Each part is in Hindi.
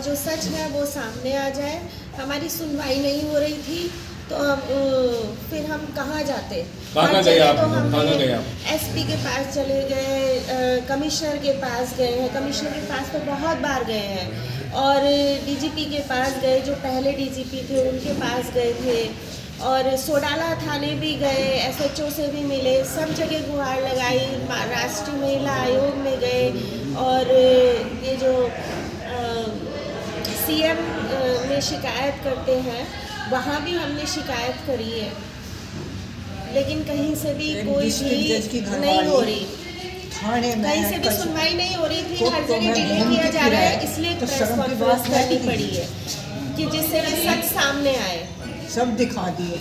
जो सच है वो सामने आ जाए। हमारी सुनवाई नहीं हो रही थी तो फिर हम कहाँ जाते? कहाँ गए आप? कहाँ गए आप? एसपी के पास चले गए, कमिश्नर के पास गए हैं। कमिश्नर के पास तो बहुत बार गए हैं और डीजीपी के पास गए, जो पहले डीजीपी थे उनके पास गए थे, और सोडाला थाने भी गए, एसएचओ से भी मिले, सब जगह गुहार लगाई, राष्ट्रीय महिला आयोग में गए, और ये जो सीएम में शिकायत करते हैं वहाँ भी हमने शिकायत करी है, लेकिन कहीं से भी कोई भी नहीं हो रही, कहीं से भी सुनवाई नहीं हो रही थी। हर जगह डिले किया जा रहा है, इसलिए प्रेस कॉन्फ्रेंस करनी पड़ी है कि जिससे कि सच सामने आए, सब दिखा दिए।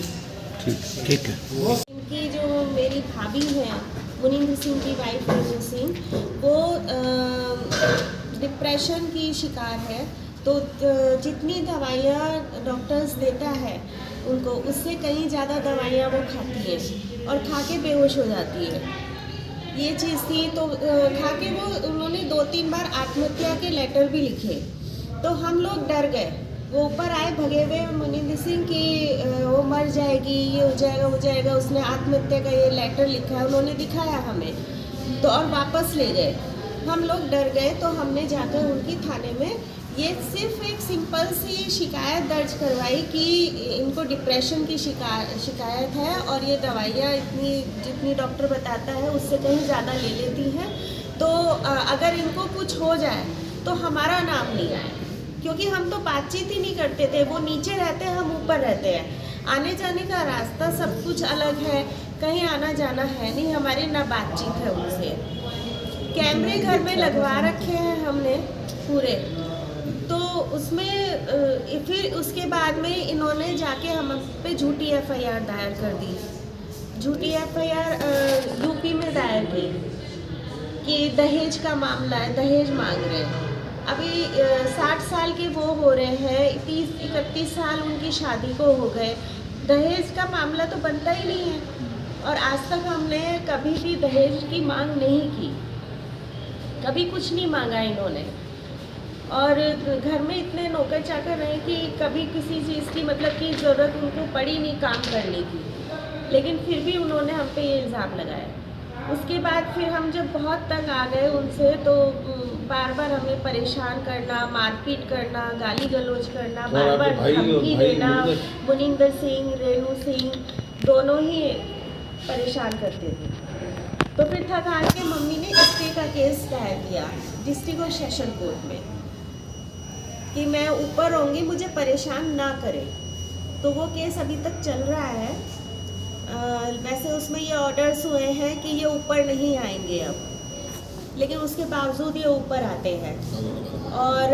ठीक है। इनकी जो मेरी भाभी हैं, मुनिंदर सिंह की वाइफ मुनिंदर सिंह, वो डिप्रेशन की शिकार है। तो जितनी दवाइयाँ डॉक्टर्स देता है उनको, उससे कहीं ज़्यादा दवाइयाँ वो खाती है और खा के बेहोश हो जाती है। ये चीज़ थी, तो खा के वो उन्होंने 2-3 बार आत्महत्या के लेटर भी लिखे, तो हम लोग डर गए। वो ऊपर आए भगे हुए मुनिंदर सिंह की वो मर जाएगी, ये हो जाएगा, वो जाएगा, उसने आत्महत्या का ये लेटर लिखा है, उन्होंने दिखाया हमें, तो और वापस ले गए। हम लोग डर गए, तो हमने जाकर उनकी थाने में ये सिर्फ एक सिंपल सी शिकायत दर्ज करवाई कि इनको डिप्रेशन की शिकायत है और ये दवाइयाँ इतनी जितनी डॉक्टर बताता है उससे कहीं ज़्यादा ले लेती हैं, तो अगर इनको कुछ हो जाए तो हमारा नाम नहीं आए, क्योंकि हम तो बातचीत ही नहीं करते थे। वो नीचे रहते हैं, हम ऊपर रहते हैं, आने जाने का रास्ता सब कुछ अलग है, कहीं आना जाना है नहीं हमारे, ना बातचीत है उनसे। कैमरे घर में लगवा रखे हैं हमने पूरे, तो उसमें फिर उसके बाद में इन्होंने जाके हम पे झूठी एफआईआर दायर कर दी। झूठी एफआईआर यूपी में दायर की कि दहेज का मामला है, दहेज मांग रहे हैं। अभी 60 साल के वो हो रहे हैं, 30-31 साल उनकी शादी को हो गए, दहेज का मामला तो बनता ही नहीं है। और आज तक हमने कभी भी दहेज की मांग नहीं की, कभी कुछ नहीं मांगा इन्होंने। और घर में इतने नौकर चाकर हैं कि कभी किसी चीज़ की मतलब कि ज़रूरत उनको पड़ी नहीं काम करने की, लेकिन फिर भी उन्होंने हम पे ये इल्ज़ाम लगाया। उसके बाद फिर हम जब बहुत तंग आ गए उनसे, तो बार बार हमें परेशान करना, मारपीट करना, गाली गलौज करना, बार बार धमकी देना। मुनिंदर सिंह, रेणु सिंह दोनों ही परेशान करते थे। तो फिर थक हार के मम्मी ने स्टे का केस दायर किया डिस्ट्रिक्ट और सेशन कोर्ट में कि मैं ऊपर रहूँगी, मुझे परेशान ना करे। तो वो केस अभी तक चल रहा है। वैसे उसमें ये ऑर्डर्स हुए हैं कि ये ऊपर नहीं आएंगे अब, लेकिन उसके बावजूद ये ऊपर आते हैं। और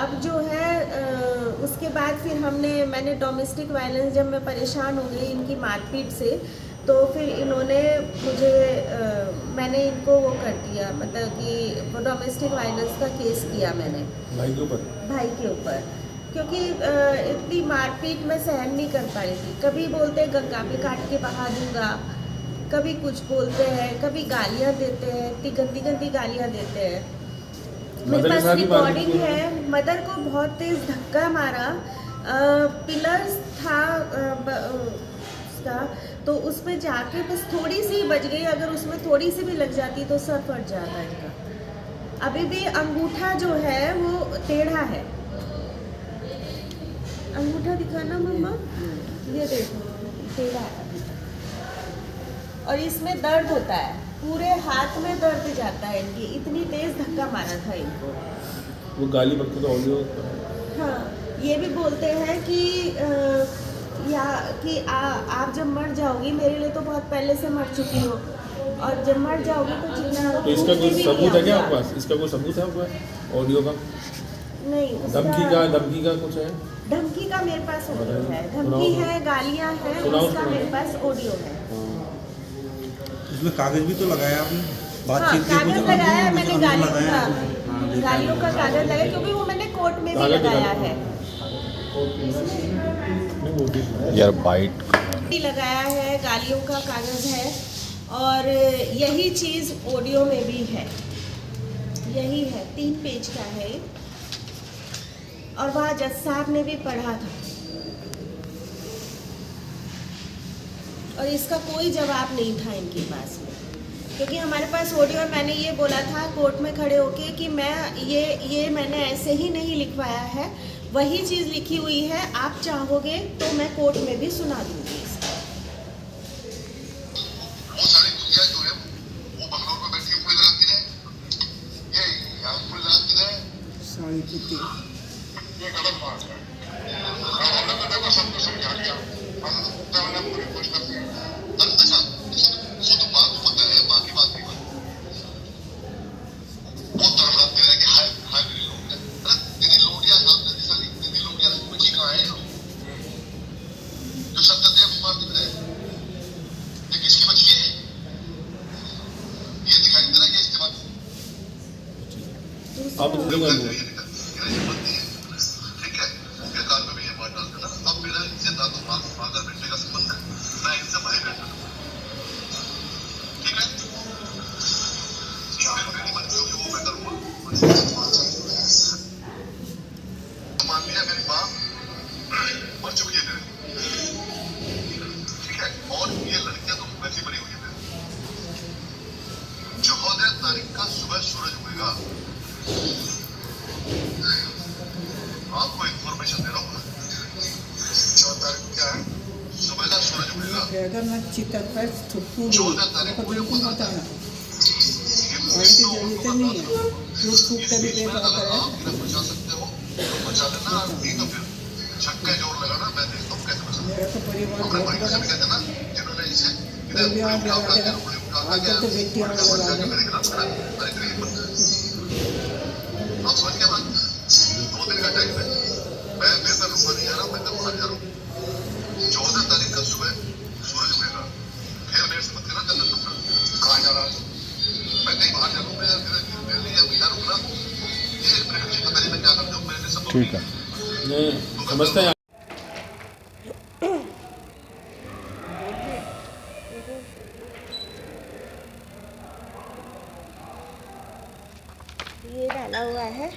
अब जो है उसके बाद फिर मैंने डोमेस्टिक वायलेंस, जब मैं परेशान हो गई इनकी मारपीट से, तो फिर इन्होंने मैंने इनको वो कर दिया, मतलब कि वो डोमेस्टिक वायलेंस का केस किया मैंने भाई के ऊपर, क्योंकि इतनी मारपीट मैं सहन नहीं कर पा रही थी। कभी बोलते गंगा में काट के बहा दूंगा, कभी कुछ बोलते हैं, कभी गालियाँ देते हैं, इतनी गंदी गंदी गालियाँ देते हैं। मेरे पास रिकॉर्डिंग है, मदर को बहुत तेज धक्का मारा, पिलर्स था उसका, तो उस पर जाके बस थोड़ी सी बच गई, अगर उसमें थोड़ी सी भी लग जाती तो सर फट जाता इनका। अभी भी अंगूठा जो है वो टेढ़ा है, अंगूठा दिखाना मम्मा, ये देखो टेढ़ा है अभी तक। और इसमें दर्द होता है, पूरे हाथ में दर्द जाता है इनकी, इतनी तेज धक्का मारा था इनको। वो गाली बकते तो ऑडियो। हाँ, ये भी बोलते हैं कि आप जब मर जाओगी, मेरे लिए तो बहुत पहले से मर चुकी हो, और जब मर जाओगी तो जितना। तो इसका कोई सबूत है क्या आपके पास? इसका कोई सबूत है आपके पास ऑडियो का? नहीं, धमकी का कुछ है? धमकी का मेरे पास ऑडियो है, धमकी है, गालियाँ हैं, उसका मेरे पास ऑडियो है। इसमें कागज भी तो लगाया आपने? हाँ, कागज लगाया मैंने, गालियों का कागज लगाया, क्योंकि वो मैंने कोर्ट में भी लगाया है यार, बाइट लगाया है, गालियों का कागज है, और यही चीज़ ऑडियो में भी है, यही है, 3 पेज का है। और वहाँ जज साहब ने भी पढ़ा था और इसका कोई जवाब नहीं था इनके पास में, क्योंकि हमारे पास ऑडियो और मैंने ये बोला था कोर्ट में खड़े होके कि मैं ये मैंने ऐसे ही नहीं लिखवाया है, वही चीज़ लिखी हुई है, आप चाहोगे तो मैं कोर्ट में भी सुना दूँगी इसका। वो सारी दुनिया जो है वो बंगलोर में बैठी ऊपर लगाती रहे, ये यहाँ ऊपर लगाती रहे, साड़ी पुती ये गलत बात है। हमने तो देखो सबको समझा दिया, हम हमने पूरी कोशिश करते हैं। अच्छा वो तो बात को पता है, बाकी बात नहीं पता। वो तड़पते रहे कि हाय हाय मेरे लोग हैं। अरे दीदी लोटिया साहब ने दिशा दी, दीदी लोटिया बची कहाँ है लोग? जो सत्यदेव कुमार दिख रहे हैं, ये किसकी बची है? ये दिखाई दे रहा है ये इस्तेमाल। आप ठीक है, उनके कान में भी ये बात डाल देना। अब मेरा इनसे ना तो फादर बेटे का संबंध है, मैं इनसे भाई बेटा, ठीक है? मेरी मर्जी होगी वो मैं करूँगा। मान लिया मेरी माँ मर चुकी है मेरी, ठीक है? और ये लड़कियां तो वैसी बनी हुई है मेरी। 14 तारीख का सुबह सूरज उगेगा, आपको इन्फॉर्मेशन दे रहा हूँ। 14 तारीख क्या है? सुबह का सूरज उगेगा। अगर मैं चित्र पर थुप्पू 14 तारीख को ये बिल्कुल पता बताना है। और की जरूरत नहीं है जो थूक कर भी इसमें बेकार अगर करे आप इन्हें बचा सकते हो तो बचा लेना, नहीं तो फिर छक्के जोड़ लगाना, मैं देखता हूँ कैसे बचा। मेरा तो परिवार अपने बहुत भाई से बड़ा भी कहते ना जिन्होंने इसे कोई भी इधर आग उठा लगा के देगा उठा के आजकल तो बेटियां उठा लगा के दें मेरे खिलाफ खड़ा है। अरे गरीब बंदा है। आप समझ गए बात? 2 दिन का टाइम है, मैं रुकवा नहीं जा रहा, मैं तब जा रहा हूँ। 14 तारीख का सुबह सूरज उगेगा, फिर मेरे से मत कहना जन्नत रुकना, कहाँ जा रहा है? मैं कहीं बाहर जा रहा हूँ, मेरे लिए अब यहाँ रुकना, ये मेरे मुझे पता नहीं मैं क्या करता हूँ, मेरे लिए सब ठीक है, समझते हैं। ये डाला हुआ है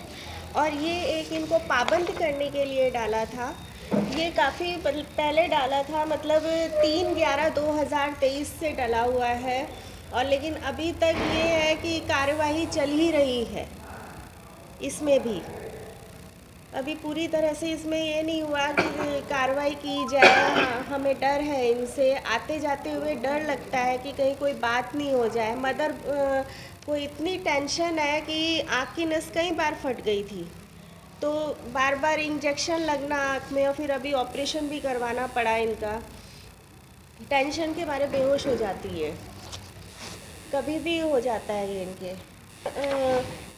और ये एक इनको पाबंद करने के लिए डाला था। ये काफ़ी पहले डाला था, मतलब 3/11/2023 से डला हुआ है और लेकिन अभी तक ये है कि कार्यवाही चल ही रही है इसमें भी। अभी पूरी तरह से इसमें ये नहीं हुआ कि कार्रवाई की जाए। हाँ, हमें डर है इनसे, आते जाते हुए डर लगता है कि कहीं कोई बात नहीं हो जाए। मदर को इतनी टेंशन है कि आँख की नस कई बार फट गई थी, तो बार बार इंजेक्शन लगना आँख में और फिर अभी ऑपरेशन भी करवाना पड़ा इनका। टेंशन के मारे बेहोश हो जाती है, कभी भी हो जाता है ये इनके।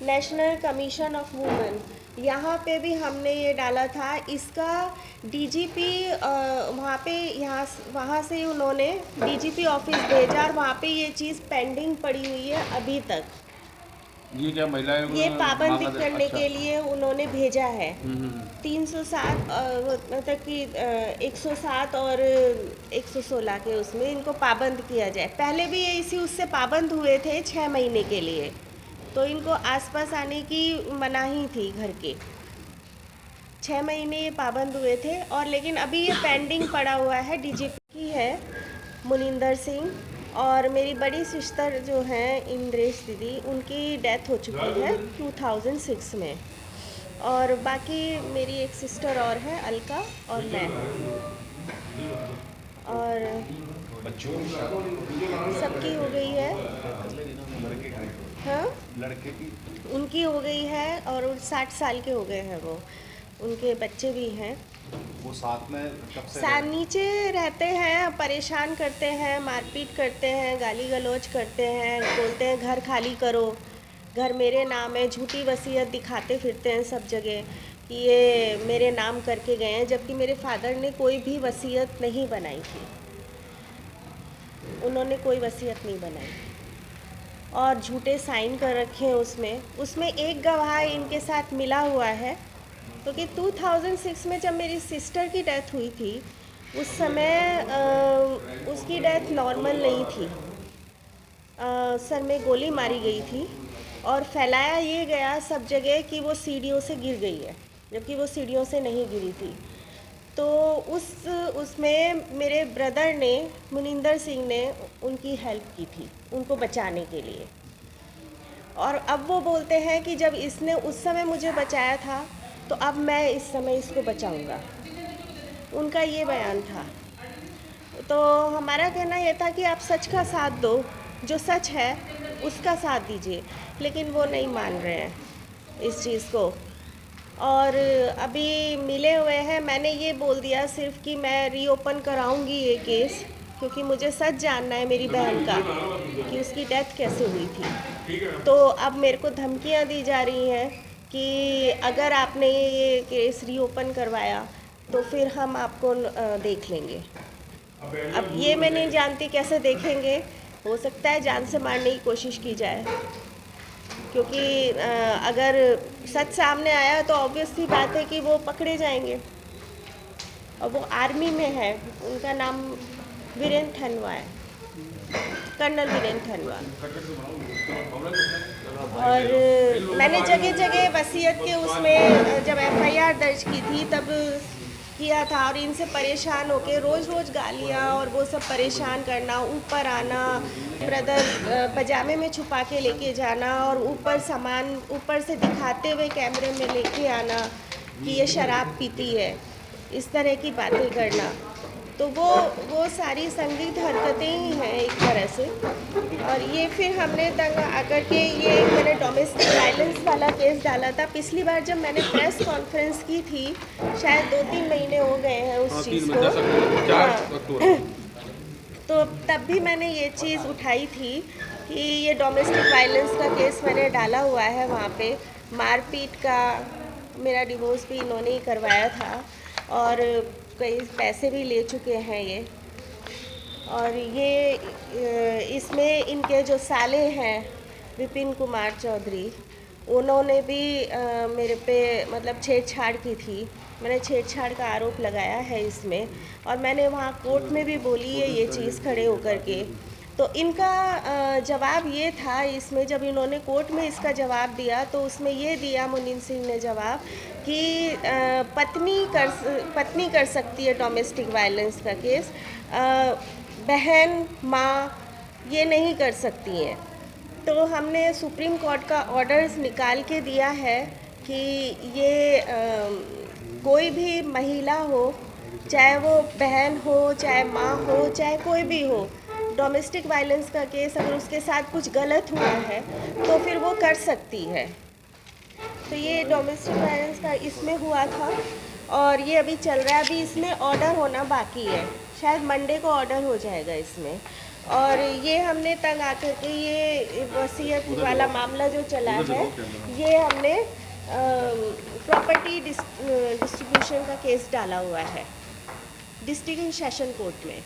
नेशनल कमीशन ऑफ वुमेन, यहाँ पे भी हमने ये डाला था। इसका डीजीपी वहाँ से उन्होंने डीजीपी ऑफिस भेजा और वहाँ पे ये चीज़ पेंडिंग पड़ी हुई है अभी तक। ये क्या महिलाएं ये पाबंदी करने के लिए उन्होंने भेजा है। 307 मतलब कि 107 और 116 के उसमें इनको पाबंद किया जाए। पहले भी ये इसी उससे पाबंद हुए थे 6 महीने के लिए, तो इनको आसपास आने की मनाही थी घर के। 6 महीने ये पाबंद हुए थे और लेकिन अभी ये पेंडिंग पड़ा हुआ है। डीजीपी की है मुनिंदर सिंह और मेरी बड़ी सिस्टर जो हैं इंद्रेश दीदी, उनकी डेथ हो चुकी है 2006 में। और बाकी मेरी एक सिस्टर और है अलका और मैं, और सबकी हो गई है। हाँ, लड़के की उनकी हो गई है और 60 साल के हो गए हैं वो, उनके बच्चे भी हैं। वो साथ में कब से नीचे रहते हैं, परेशान करते हैं, मारपीट करते हैं, गाली गलौज करते हैं, बोलते हैं घर खाली करो, घर मेरे नाम है, झूठी वसीयत दिखाते फिरते हैं सब जगह कि ये मेरे नाम करके गए हैं, जबकि मेरे फादर ने कोई भी वसीयत नहीं बनाई थी। उन्होंने कोई वसीयत नहीं बनाई और झूठे साइन कर रखे हैं उसमें एक गवाह इनके साथ मिला हुआ है, क्योंकि 2006 में जब मेरी सिस्टर की डेथ हुई थी उस समय उसकी डेथ नॉर्मल नहीं थी। सर में गोली मारी गई थी और फैलाया ये गया सब जगह कि वो सीढ़ियों से गिर गई है, जबकि वो सीढ़ियों से नहीं गिरी थी। तो उसमें मेरे ब्रदर ने, मुनिंदर सिंह ने उनकी हेल्प की थी उनको बचाने के लिए। और अब वो बोलते हैं कि जब इसने उस समय मुझे बचाया था तो अब मैं इस समय इसको बचाऊंगा। उनका ये बयान था। तो हमारा कहना ये था कि आप सच का साथ दो, जो सच है उसका साथ दीजिए, लेकिन वो नहीं मान रहे हैं इस चीज़ को। और अभी मिले हुए हैं। मैंने ये बोल दिया सिर्फ कि मैं रीओपन कराऊंगी ये केस, क्योंकि मुझे सच जानना है मेरी बहन का कि उसकी डेथ कैसे हुई थी। तो अब मेरे को धमकियां दी जा रही हैं कि अगर आपने ये केस रीओपन करवाया तो फिर हम आपको देख लेंगे। अब ये मैं नहीं जानती कैसे देखेंगे, हो सकता है जान से मारने की कोशिश की जाए, क्योंकि अगर सच सामने आया तो ऑब्वियस सी बात है कि वो पकड़े जाएंगे। और वो आर्मी में है, उनका नाम वीरेंद्र धनवा है, कर्नल वीरेंद्र धनवा। और मैंने जगह जगह वसीयत के उसमें जब FIR दर्ज की थी तब किया था, और इनसे परेशान होके रोज़ गालियाँ और वो सब परेशान करना, ऊपर आना, ब्रदर पजामे में छुपा के लेके जाना और ऊपर सामान ऊपर से दिखाते हुए कैमरे में लेके आना कि ये शराब पीती है, इस तरह की बातें करना। तो वो सारी संदिग्ध हरकतें ही हैं एक तरह से। और ये फिर हमने तंग आकर के ये मैंने डोमेस्टिक वायलेंस वाला केस डाला था। पिछली बार जब मैंने प्रेस कॉन्फ्रेंस की थी, शायद 2-3 महीने हो गए हैं उस चीज़ को। तो तब भी मैंने ये चीज़ उठाई थी कि ये डोमेस्टिक वायलेंस का केस मैंने डाला हुआ है। वहाँ पे मारपीट का, मेरा डिवोर्स भी इन्होंने ही करवाया था और कई पैसे भी ले चुके हैं ये। और ये इसमें इनके जो साले हैं विपिन कुमार चौधरी, उन्होंने भी मेरे पे मतलब छेड़छाड़ की थी। मैंने छेड़छाड़ का आरोप लगाया है इसमें, और मैंने वहाँ कोर्ट में भी बोली है ये चीज़ खड़े होकर के। तो इनका जवाब ये था इसमें, जब इन्होंने कोर्ट में इसका जवाब दिया तो उसमें ये दिया मुनिंदर सिंह ने जवाब कि पत्नी कर सकती है डोमेस्टिक वायलेंस का केस, बहन माँ ये नहीं कर सकती हैं। तो हमने सुप्रीम कोर्ट का ऑर्डर्स निकाल के दिया है कि ये कोई भी महिला हो, चाहे वो बहन हो, चाहे माँ हो, चाहे कोई भी हो, डोमेस्टिक वायलेंस का केस अगर उसके साथ कुछ गलत हुआ है तो फिर वो कर सकती है। तो ये डोमेस्टिक वायलेंस का इसमें हुआ था और ये अभी चल रहा है। अभी इसमें ऑर्डर होना बाकी है, शायद मंडे को ऑर्डर हो जाएगा इसमें। और ये हमने तंग आकर के ये वसीयत वाला मामला जो चला है, ये हमने प्रॉपर्टी डिस्ट्रीब्यूशन का केस डाला हुआ है डिस्ट्रिक्ट सेशन कोर्ट में।